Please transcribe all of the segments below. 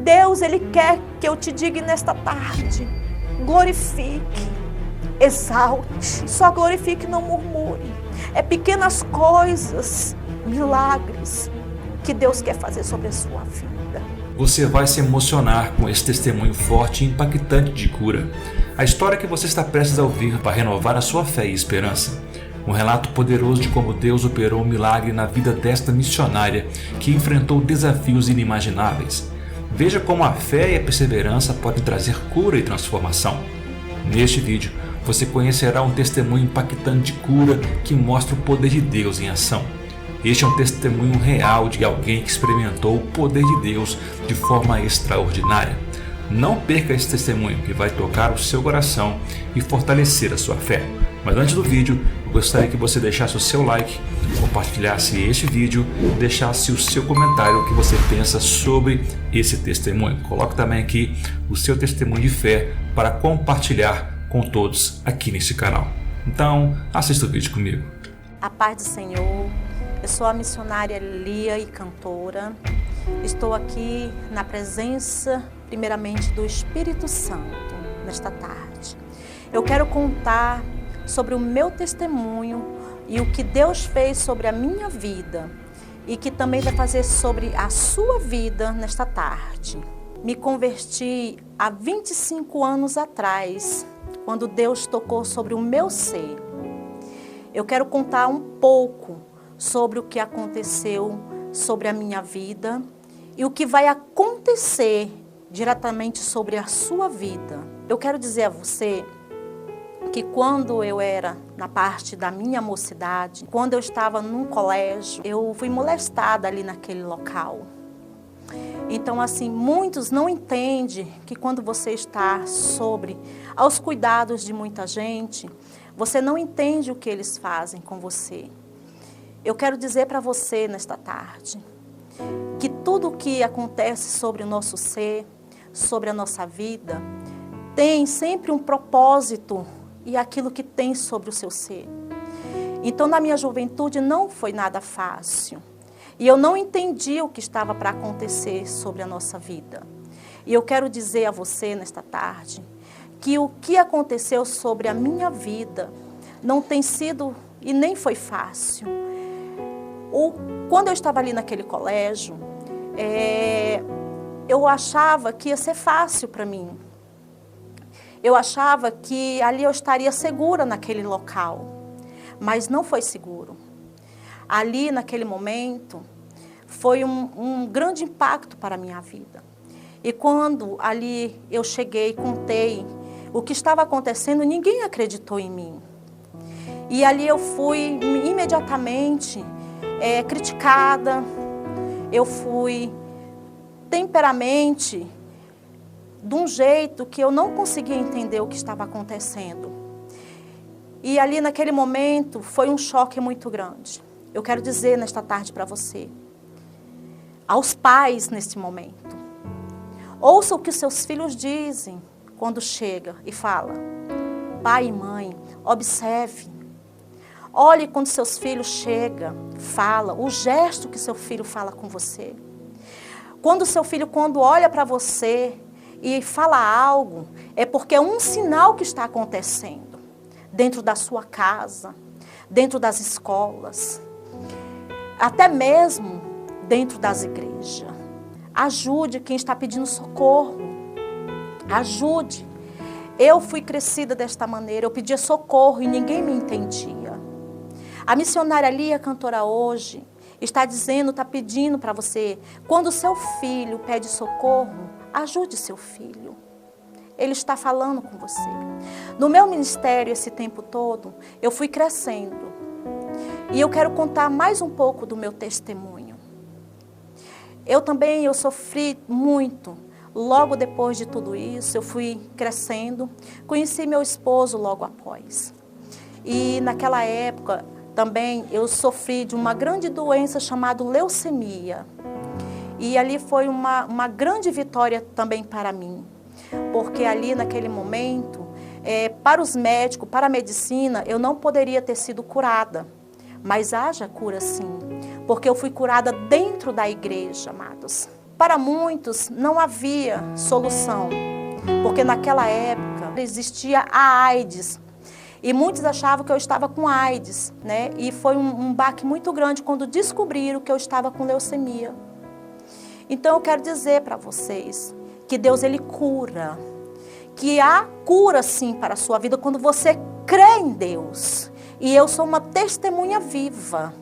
Deus, Ele quer que eu te diga nesta tarde, glorifique, exalte, só glorifique, não murmure. É pequenas coisas, milagres, que Deus quer fazer sobre a sua vida. Você vai se emocionar com esse testemunho forte e impactante de cura. A história que você está prestes a ouvir vai renovar a sua fé e esperança. Um relato poderoso de como Deus operou um milagre na vida desta missionária que enfrentou desafios inimagináveis. Veja como a fé e a perseverança podem trazer cura e transformação. Neste vídeo, você conhecerá um testemunho impactante de cura que mostra o poder de Deus em ação. Este é um testemunho real de alguém que experimentou o poder de Deus de forma extraordinária. Não perca esse testemunho que vai tocar o seu coração e fortalecer a sua fé. Mas antes do vídeo, eu gostaria que você deixasse o seu like, compartilhasse este vídeo e deixasse o seu comentário o que você pensa sobre esse testemunho. Coloque também aqui o seu testemunho de fé para compartilhar com todos aqui nesse canal. Então, assista o vídeo comigo. A paz do Senhor, eu sou a missionária Lia e cantora. Estou aqui na presença, primeiramente, do Espírito Santo nesta tarde. Eu quero contar sobre o meu testemunho e o que Deus fez sobre a minha vida e que também vai fazer sobre a sua vida nesta tarde. Me converti há 25 anos atrás, quando Deus tocou sobre o meu ser. Eu quero contar um pouco sobre o que aconteceu sobre a minha vida e o que vai acontecer diretamente sobre a sua vida. Eu quero dizer a você que quando eu era na parte da minha mocidade, quando eu estava num colégio, eu fui molestada ali naquele local. Então, assim, muitos não entendem que quando você está aos cuidados de muita gente, você não entende o que eles fazem com você. Eu quero dizer para você nesta tarde que tudo o que acontece sobre o nosso ser, sobre a nossa vida, tem sempre um propósito e aquilo que tem sobre o seu ser. Então, na minha juventude não foi nada fácil. E eu não entendi o que estava para acontecer sobre a nossa vida. E eu quero dizer a você nesta tarde que o que aconteceu sobre a minha vida não tem sido e nem foi fácil. Quando eu estava ali naquele colégio, eu achava que ia ser fácil para mim. Eu achava que ali eu estaria segura naquele local, mas não foi seguro. Ali, naquele momento, foi um grande impacto para a minha vida. E quando ali eu cheguei e contei o que estava acontecendo, ninguém acreditou em mim. E ali eu fui imediatamente criticada, eu fui temperamente de um jeito que eu não conseguia entender o que estava acontecendo. E ali naquele momento foi um choque muito grande. Eu quero dizer nesta tarde para você, aos pais neste momento, ouça o que os seus filhos dizem quando chega e fala. Pai e mãe, observe. Olhe quando seus filhos chegam, fala, o gesto que seu filho fala com você. Quando seu filho, quando olha para você e fala algo, é porque é um sinal que está acontecendo dentro da sua casa, dentro das escolas, até mesmo dentro das igrejas. Ajude quem está pedindo socorro. Ajude. Eu fui crescida desta maneira, eu pedia socorro e ninguém me entendia. A missionária Lia, cantora hoje, está dizendo, está pedindo para você, quando o seu filho pede socorro, ajude seu filho. Ele está falando com você. No meu ministério, esse tempo todo, eu fui crescendo. E eu quero contar mais um pouco do meu testemunho. Eu sofri muito. Logo depois de tudo isso, eu fui crescendo. Conheci meu esposo logo após. E naquela época, também, eu sofri de uma grande doença chamada leucemia. E ali foi uma grande vitória também para mim. Porque ali, naquele momento, para os médicos, para a medicina, eu não poderia ter sido curada. Mas haja cura sim. Porque eu fui curada dentro da igreja, amados. Para muitos não havia solução, porque naquela época existia a AIDS. E muitos achavam que eu estava com AIDS, né? E foi um baque muito grande quando descobriram que eu estava com leucemia. Então eu quero dizer para vocês que Deus, Ele cura. Que há cura sim para a sua vida quando você crê em Deus. E eu sou uma testemunha viva,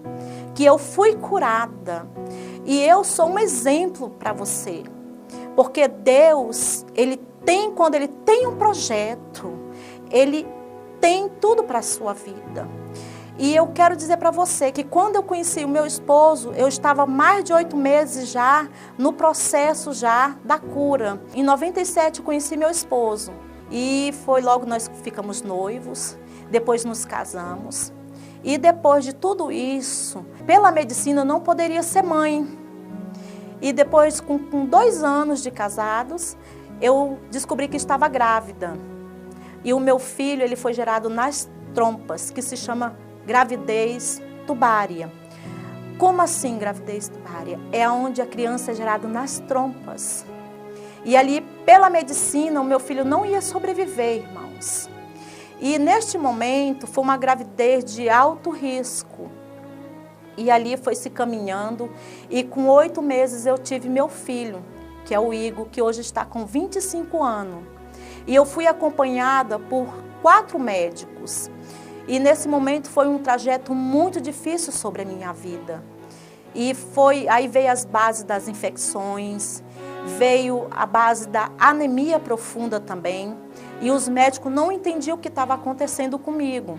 que eu fui curada. E eu sou um exemplo para você. Porque Deus, quando Ele tem um projeto, Ele tem tudo para a sua vida. E eu quero dizer para você que quando eu conheci o meu esposo, eu estava mais de 8 meses já no processo já da cura. Em 97 eu conheci meu esposo e foi logo nós ficamos noivos, depois nos casamos. E depois de tudo isso, pela medicina eu não poderia ser mãe. E depois, com 2 anos de casados, eu descobri que estava grávida. E o meu filho, ele foi gerado nas trompas, que se chama gravidez tubária. Como assim gravidez tubária? É onde a criança é gerada nas trompas. E ali, pela medicina, o meu filho não ia sobreviver, irmãos. E neste momento, foi uma gravidez de alto risco. E ali foi se caminhando. E com 8 meses eu tive meu filho, que é o Igor, que hoje está com 25 anos. E eu fui acompanhada por 4 médicos. E nesse momento foi um trajeto muito difícil sobre a minha vida. E aí veio as bases das infecções, veio a base da anemia profunda também. E os médicos não entendiam o que estava acontecendo comigo.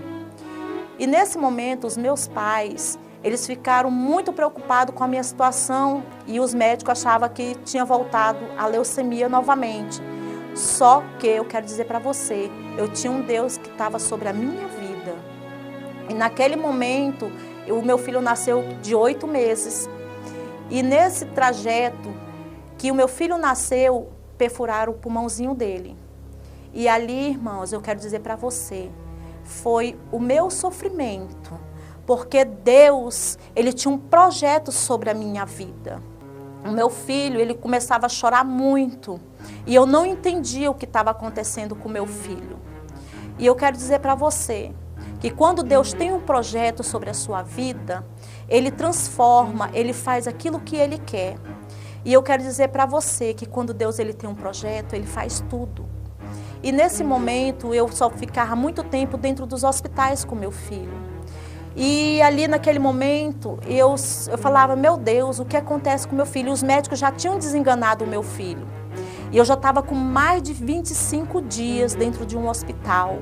E nesse momento os meus pais, eles ficaram muito preocupados com a minha situação. E os médicos achavam que tinha voltado a leucemia novamente. Só que eu quero dizer para você, eu tinha um Deus que estava sobre a minha vida. E naquele momento, o meu filho nasceu de 8 meses. E nesse trajeto que o meu filho nasceu, perfuraram o pulmãozinho dele. E ali, irmãos, eu quero dizer para você, foi o meu sofrimento. Porque Deus, Ele tinha um projeto sobre a minha vida. O meu filho, ele começava a chorar muito. E eu não entendia o que estava acontecendo com o meu filho. E eu quero dizer para você que quando Deus tem um projeto sobre a sua vida, Ele transforma, Ele faz aquilo que Ele quer. E eu quero dizer para você que quando Deus ele tem um projeto, Ele faz tudo. E nesse momento eu só ficava muito tempo dentro dos hospitais com meu filho. E ali naquele momento eu falava, meu Deus, o que acontece com meu filho? Os médicos já tinham desenganado o meu filho. E eu já estava com mais de 25 dias dentro de um hospital.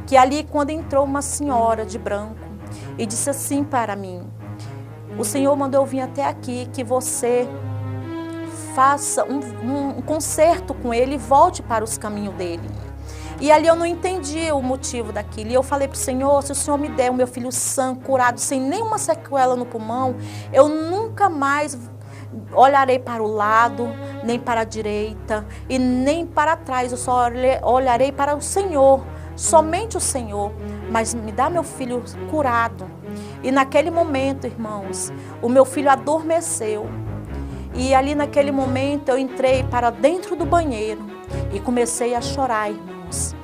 Que ali quando entrou uma senhora de branco e disse assim para mim, o Senhor mandou eu vir até aqui que você faça um conserto com ele e volte para os caminhos dele. E ali eu não entendi o motivo daquilo. E eu falei para o Senhor, se o Senhor me der o meu filho sã, curado, sem nenhuma sequela no pulmão, eu nunca mais olharei para o lado, nem para a direita e nem para trás. Eu só olharei para o Senhor, somente o Senhor. Mas me dá meu filho curado. E naquele momento, irmãos, o meu filho adormeceu. E ali naquele momento eu entrei para dentro do banheiro e comecei a chorar, irmãos.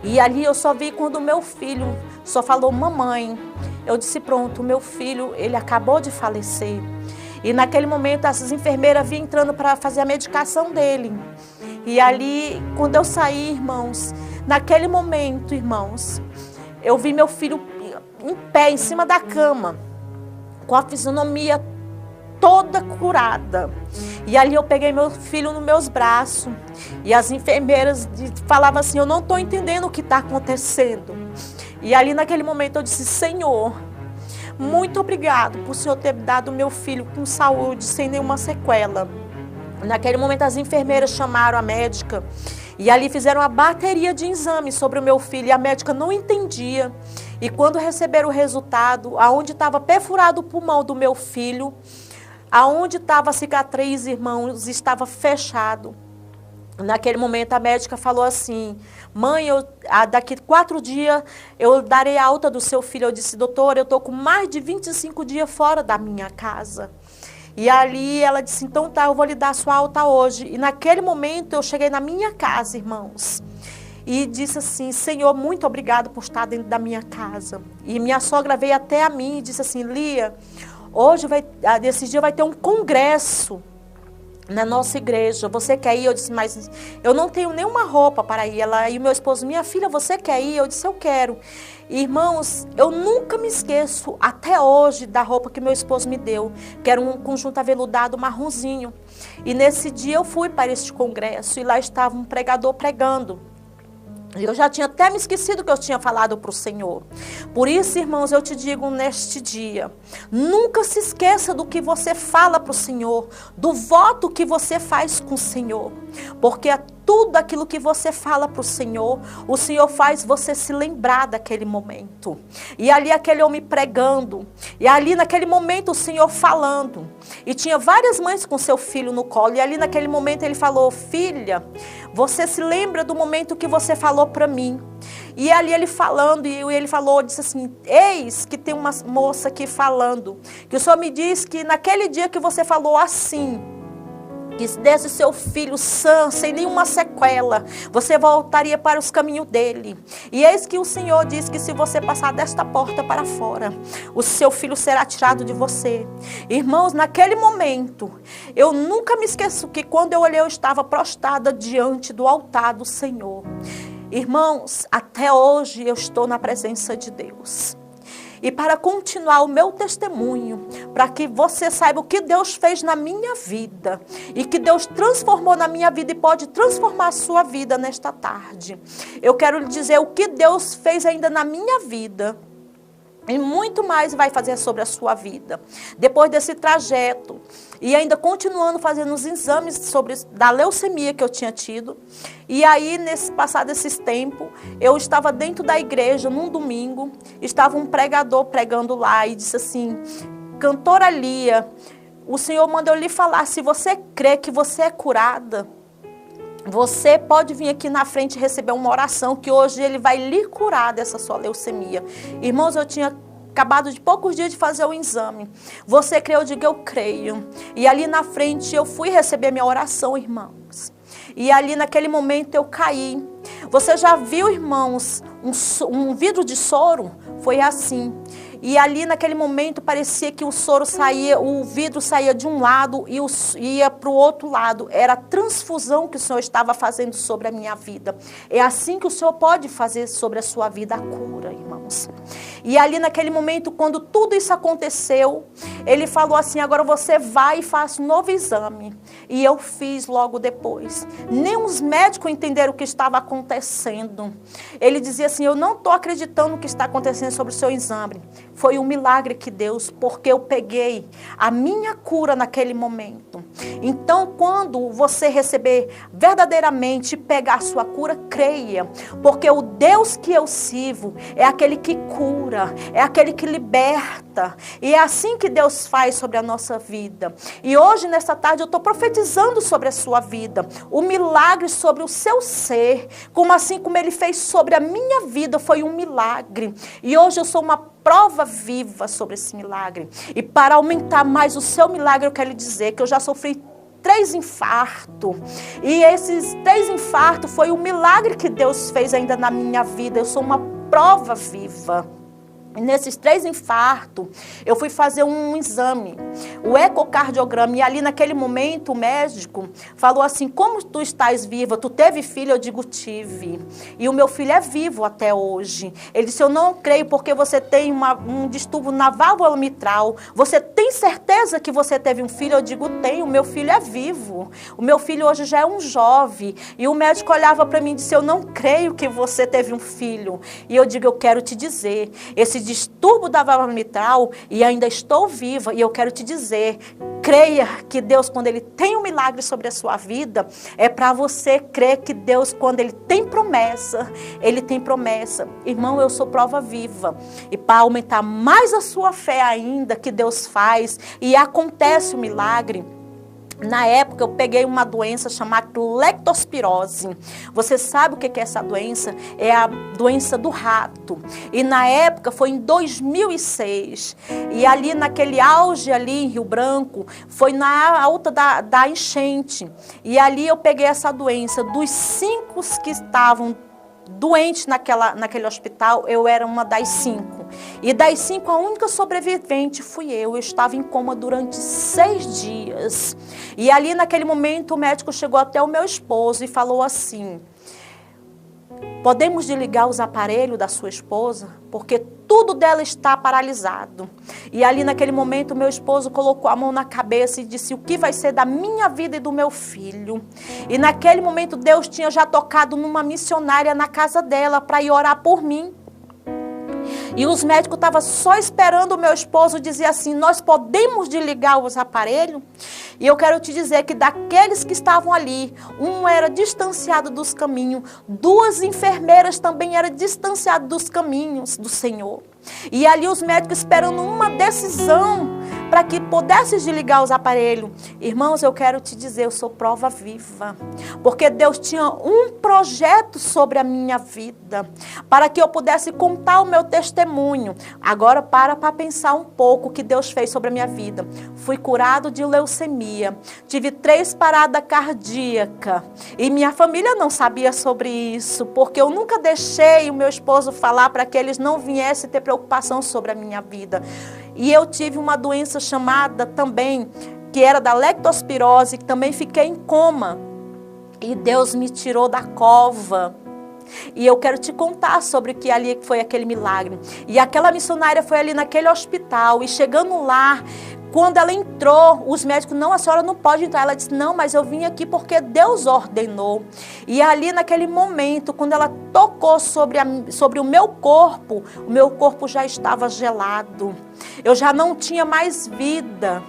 E ali eu só vi quando o meu filho só falou mamãe. Eu disse pronto, o meu filho ele acabou de falecer. E naquele momento essas enfermeiras vinham entrando para fazer a medicação dele. E ali quando eu saí, irmãos, naquele momento, irmãos, eu vi meu filho em pé em cima da cama, com a fisionomia toda curada. E ali eu peguei meu filho nos meus braços. E as enfermeiras falavam assim, eu não estou entendendo o que está acontecendo. E ali naquele momento eu disse, Senhor, muito obrigado por o Senhor ter dado meu filho com saúde, sem nenhuma sequela. Naquele momento as enfermeiras chamaram a médica. E ali fizeram uma bateria de exames sobre o meu filho. E a médica não entendia. E quando receberam o resultado, aonde estava perfurado o pulmão do meu filho, aonde estava a cicatriz, irmãos, estava fechado. Naquele momento a médica falou assim, mãe, daqui 4 dias eu darei a alta do seu filho. Eu disse, doutora, eu estou com mais de 25 dias fora da minha casa. E ali ela disse, então tá, eu vou lhe dar a sua alta hoje. E naquele momento eu cheguei na minha casa, irmãos, e disse assim, Senhor, muito obrigado por estar dentro da minha casa. E minha sogra veio até a mim e disse assim, Lia, hoje nesse dia vai ter um congresso na nossa igreja, você quer ir? Eu disse, mas eu não tenho nenhuma roupa para ir. Ela e o meu esposo, minha filha, você quer ir? Eu disse, eu quero. Irmãos, eu nunca me esqueço até hoje da roupa que meu esposo me deu, que era um conjunto aveludado marronzinho. E nesse dia eu fui para este congresso e lá estava um pregador pregando. Eu já tinha até me esquecido que eu tinha falado para o Senhor. Por isso, irmãos, eu te digo neste dia, nunca se esqueça do que você fala para o Senhor, do voto que você faz com o Senhor. Porque tudo aquilo que você fala para o Senhor faz você se lembrar daquele momento. E ali aquele homem pregando, e ali naquele momento o Senhor falando. E tinha várias mães com seu filho no colo, e ali naquele momento ele falou, filha, você se lembra do momento que você falou para mim? E ali ele falando, e ele falou, disse assim, eis que tem uma moça aqui falando, que o Senhor me diz que naquele dia que você falou assim, que desse seu filho sã, sem nenhuma sequela, você voltaria para os caminhos dele. E eis que o Senhor diz que se você passar desta porta para fora, o seu filho será tirado de você. Irmãos, naquele momento, eu nunca me esqueço que quando eu olhei, eu estava prostrada diante do altar do Senhor. Irmãos, até hoje eu estou na presença de Deus. E para continuar o meu testemunho, para que você saiba o que Deus fez na minha vida, e que Deus transformou na minha vida e pode transformar a sua vida nesta tarde. Eu quero lhe dizer o que Deus fez ainda na minha vida, e muito mais vai fazer sobre a sua vida. Depois desse trajeto, e ainda continuando fazendo os exames da leucemia que eu tinha tido. E aí, passado esses tempos, eu estava dentro da igreja, num domingo, estava um pregador pregando lá e disse assim, cantora Lia, o Senhor mandou lhe falar, se você crê que você é curada, você pode vir aqui na frente e receber uma oração que hoje ele vai lhe curar dessa sua leucemia. Irmãos, eu tinha acabado de poucos dias de fazer o exame. Você crê? Eu digo, eu creio. E ali na frente eu fui receber minha oração, irmãos. E ali naquele momento eu caí. Você já viu, irmãos, um vidro de soro? Foi assim. E ali naquele momento parecia que o soro saía, o vidro saía de um lado e ia para o outro lado. Era a transfusão que o Senhor estava fazendo sobre a minha vida. É assim que o Senhor pode fazer sobre a sua vida a cura, irmãos. E ali naquele momento, quando tudo isso aconteceu, ele falou assim, agora você vai e faça um novo exame. E eu fiz logo depois. Nem os médicos entenderam o que estava acontecendo. Ele dizia assim, eu não estou acreditando no que está acontecendo sobre o seu exame. Foi um milagre que Deus, porque eu peguei a minha cura naquele momento. Então, quando você receber verdadeiramente, pegar a sua cura, creia. Porque o Deus que eu sirvo é aquele que cura, é aquele que liberta. E é assim que Deus faz sobre a nossa vida. E hoje, nesta tarde, eu estou profetizando sobre a sua vida. O milagre sobre o seu ser, como assim como Ele fez sobre a minha vida, foi um milagre. E hoje eu sou uma prova viva sobre esse milagre. E para aumentar mais o seu milagre, eu quero lhe dizer que eu já sofri 3 infartos. E esses 3 infartos foi um milagre que Deus fez ainda na minha vida. Eu sou uma prova viva. E nesses 3 infartos, eu fui fazer um exame, o ecocardiograma, e ali naquele momento o médico falou assim, como tu estás viva, tu teve filho? Eu digo, tive, e o meu filho é vivo até hoje. Ele disse, eu não creio porque você tem um distúrbio na válvula mitral, você tem certeza que você teve um filho? Eu digo, tenho, o meu filho é vivo, o meu filho hoje já é um jovem, e o médico olhava para mim e disse, eu não creio que você teve um filho, e eu digo, eu quero te dizer, esse distúrbio da válvula mitral e ainda estou viva, e eu quero te dizer, creia que Deus, quando Ele tem um milagre sobre a sua vida, é para você crer que Deus, quando Ele tem promessa, Ele tem promessa. Irmão, eu sou prova viva, e para aumentar mais a sua fé ainda, que Deus faz e acontece o milagre, Na época, eu peguei uma doença chamada leptospirose. Você sabe o que é essa doença? É a doença do rato. E na época, foi em 2006. E ali, naquele auge ali em Rio Branco, foi na alta da enchente. E ali eu peguei essa doença. Dos 5 que estavam doentes naquele hospital, eu era uma das 5. E das 5, a única sobrevivente fui eu. Eu estava em coma durante 6 dias. E ali naquele momento o médico chegou até o meu esposo e falou assim: podemos desligar os aparelhos da sua esposa? Porque tudo dela está paralisado. E ali naquele momento o meu esposo colocou a mão na cabeça e disse: o que vai ser da minha vida e do meu filho? E naquele momento Deus tinha já tocado numa missionária na casa dela para ir orar por mim. E os médicos estavam só esperando o meu esposo dizer assim: nós podemos desligar os aparelhos? E eu quero te dizer que daqueles que estavam ali, um era distanciado dos caminhos, 2 enfermeiras também eram distanciadas dos caminhos do Senhor. E ali os médicos esperando uma decisão para que pudesse desligar os aparelhos. Irmãos, eu quero te dizer, eu sou prova viva. Porque Deus tinha um projeto sobre a minha vida, para que eu pudesse contar o meu testemunho. Agora para pensar um pouco o que Deus fez sobre a minha vida. Fui curado de leucemia, tive 3 paradas cardíacas. E minha família não sabia sobre isso, porque eu nunca deixei o meu esposo falar para que eles não viessem ter preocupação sobre a minha vida. E eu tive uma doença chamada também, que era da leptospirose, que também fiquei em coma. E Deus me tirou da cova. E eu quero te contar sobre o que ali foi aquele milagre. E aquela missionária foi ali naquele hospital, e chegando lá, quando ela entrou, os médicos: não, a senhora não pode entrar. Ela disse: não, mas eu vim aqui porque Deus ordenou. E ali naquele momento, quando ela tocou sobre o meu corpo já estava gelado. Eu já não tinha mais vida.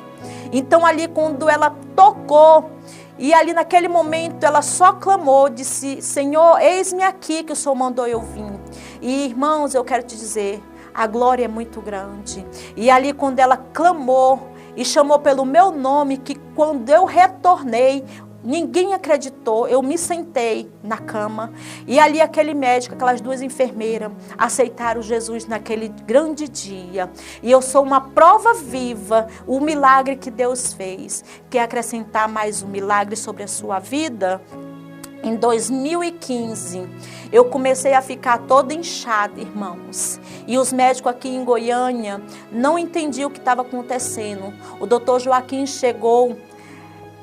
Então ali quando ela tocou, e ali naquele momento ela só clamou, disse: Senhor, eis-me aqui que o Senhor mandou eu vir. E irmãos, eu quero te dizer, a glória é muito grande. E ali quando ela clamou e chamou pelo meu nome, que quando eu retornei, ninguém acreditou, eu me sentei na cama. E ali aquele médico, aquelas 2 enfermeiras, aceitaram Jesus naquele grande dia. E eu sou uma prova viva, o milagre que Deus fez. Quer acrescentar mais um milagre sobre a sua vida? Em 2015, eu comecei a ficar toda inchada, irmãos. E os médicos aqui em Goiânia não entendiam o que estava acontecendo. O doutor Joaquim chegou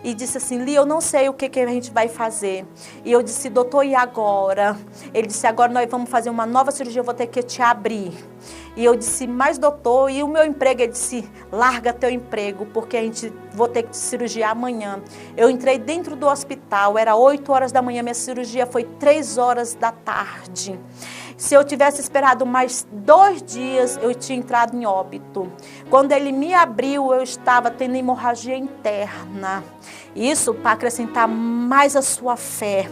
e disse assim: Lia, eu não sei o que a gente vai fazer. E eu disse: doutor, e agora? Ele disse: agora nós vamos fazer uma nova cirurgia, eu vou ter que te abrir. E eu disse: mas doutor, e o meu emprego? Ele disse: larga teu emprego, porque vou ter que te cirurgiar amanhã. Eu entrei dentro do hospital, era 8 horas da manhã, minha cirurgia foi 3 horas da tarde. Se eu tivesse esperado mais 2 dias, eu tinha entrado em óbito. Quando ele me abriu, eu estava tendo hemorragia interna. Isso para acrescentar mais a sua fé,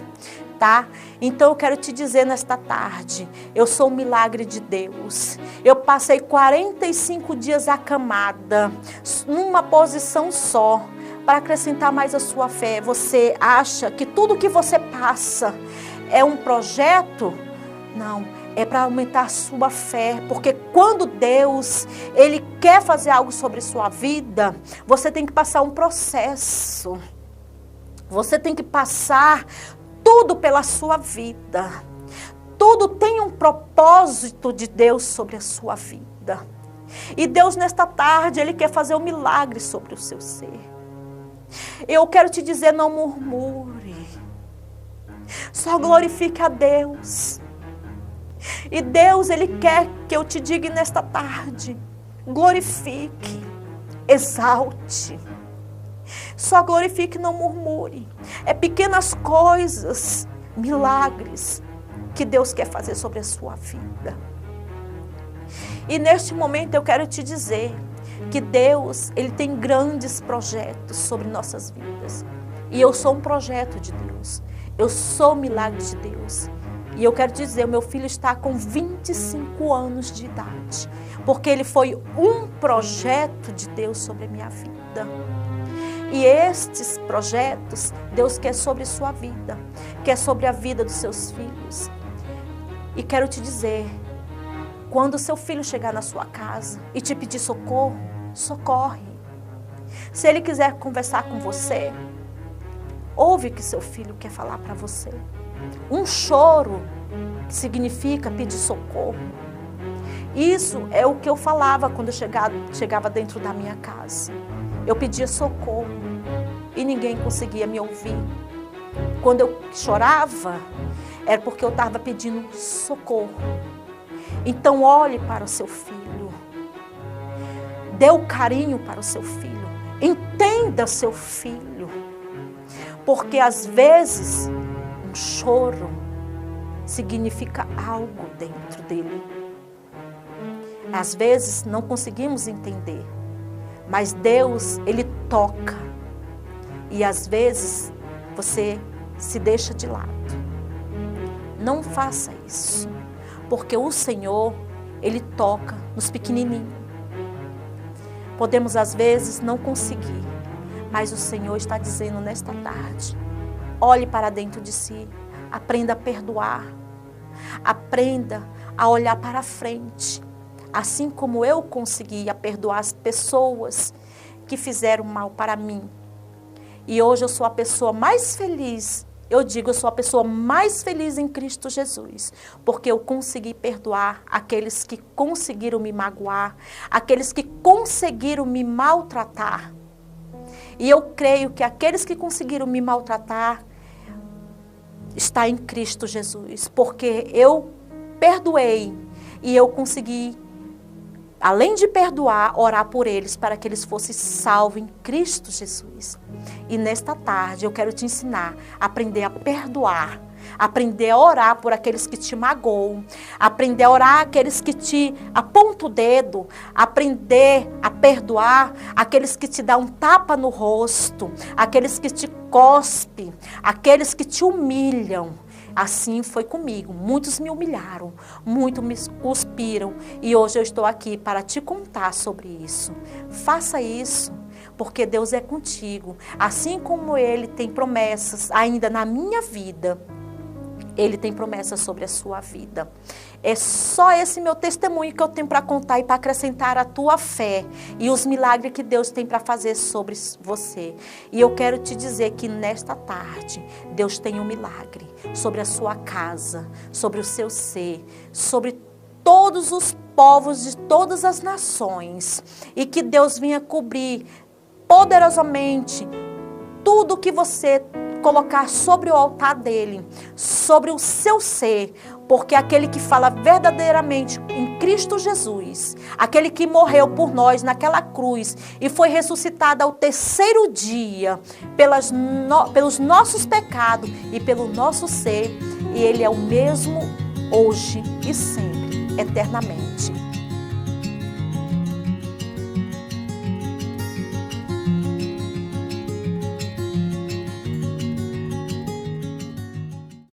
tá? Então eu quero te dizer nesta tarde, eu sou um milagre de Deus. Eu passei 45 dias acamada, numa posição só, para acrescentar mais a sua fé. Você acha que tudo que você passa é um projeto? Não, é para aumentar a sua fé, porque quando Deus, Ele quer fazer algo sobre sua vida, você tem que passar um processo. Você tem que passar tudo pela sua vida. Tudo tem um propósito de Deus sobre a sua vida. E Deus nesta tarde, Ele quer fazer um milagre sobre o seu ser. Eu quero te dizer, não murmure. Só glorifique a Deus. E Deus, Ele quer que eu te diga nesta tarde: glorifique, exalte. Só glorifique, não murmure. É pequenas coisas, milagres, que Deus quer fazer sobre a sua vida. E neste momento eu quero te dizer que Deus, Ele tem grandes projetos sobre nossas vidas. E eu sou um projeto de Deus. Eu sou um milagre de Deus. E eu quero dizer, o meu filho está com 25 anos de idade, porque ele foi um projeto de Deus sobre a minha vida. E estes projetos, Deus quer sobre sua vida, quer sobre a vida dos seus filhos. E quero te dizer, quando o seu filho chegar na sua casa e te pedir socorro, socorre. Se ele quiser conversar com você, ouve o que seu filho quer falar para você. Um choro significa pedir socorro. Isso é o que eu falava quando eu chegava dentro da minha casa. Eu pedia socorro e ninguém conseguia me ouvir. Quando eu chorava, era porque eu estava pedindo socorro. Então olhe para o seu filho. Dê o carinho para o seu filho. Entenda seu filho. Porque às vezes um choro significa algo dentro dele. Às vezes não conseguimos entender. Mas Deus, Ele toca. E às vezes você se deixa de lado. Não faça isso. Porque o Senhor, Ele toca nos pequenininhos. Podemos às vezes não conseguir. Mas o Senhor está dizendo nesta tarde. Olhe para dentro de si. Aprenda a perdoar. Aprenda a olhar para frente. Assim como eu conseguia perdoar as pessoas que fizeram mal para mim. E hoje eu sou a pessoa mais feliz. Eu digo, eu sou a pessoa mais feliz em Cristo Jesus. Porque eu consegui perdoar aqueles que conseguiram me magoar. Aqueles que conseguiram me maltratar. E eu creio que aqueles que conseguiram me maltratar está em Cristo Jesus. Porque eu perdoei e eu consegui, além de perdoar, orar por eles para que eles fossem salvos em Cristo Jesus. E nesta tarde eu quero te ensinar a aprender a perdoar, aprender a orar por aqueles que te magoam, aprender a orar aqueles que te apontam o dedo, aprender a perdoar aqueles que te dão um tapa no rosto, aqueles que te cospem, aqueles que te humilham. Assim foi comigo. Muitos me humilharam, muitos me cuspiram. E hoje eu estou aqui para te contar sobre isso. Faça isso, porque Deus é contigo. Assim como Ele tem promessas ainda na minha vida, Ele tem promessas sobre a sua vida. É só esse meu testemunho que eu tenho para contar e para acrescentar a tua fé e os milagres que Deus tem para fazer sobre você. E eu quero te dizer que nesta tarde, Deus tem um milagre sobre a sua casa, sobre o seu ser, sobre todos os povos de todas as nações. E que Deus venha cobrir poderosamente tudo que você colocar sobre o altar dele, sobre o seu ser, porque aquele que fala verdadeiramente em Cristo Jesus, aquele que morreu por nós naquela cruz e foi ressuscitado ao terceiro dia pelos nossos pecados e pelo nosso ser, e ele é o mesmo hoje e sempre, eternamente.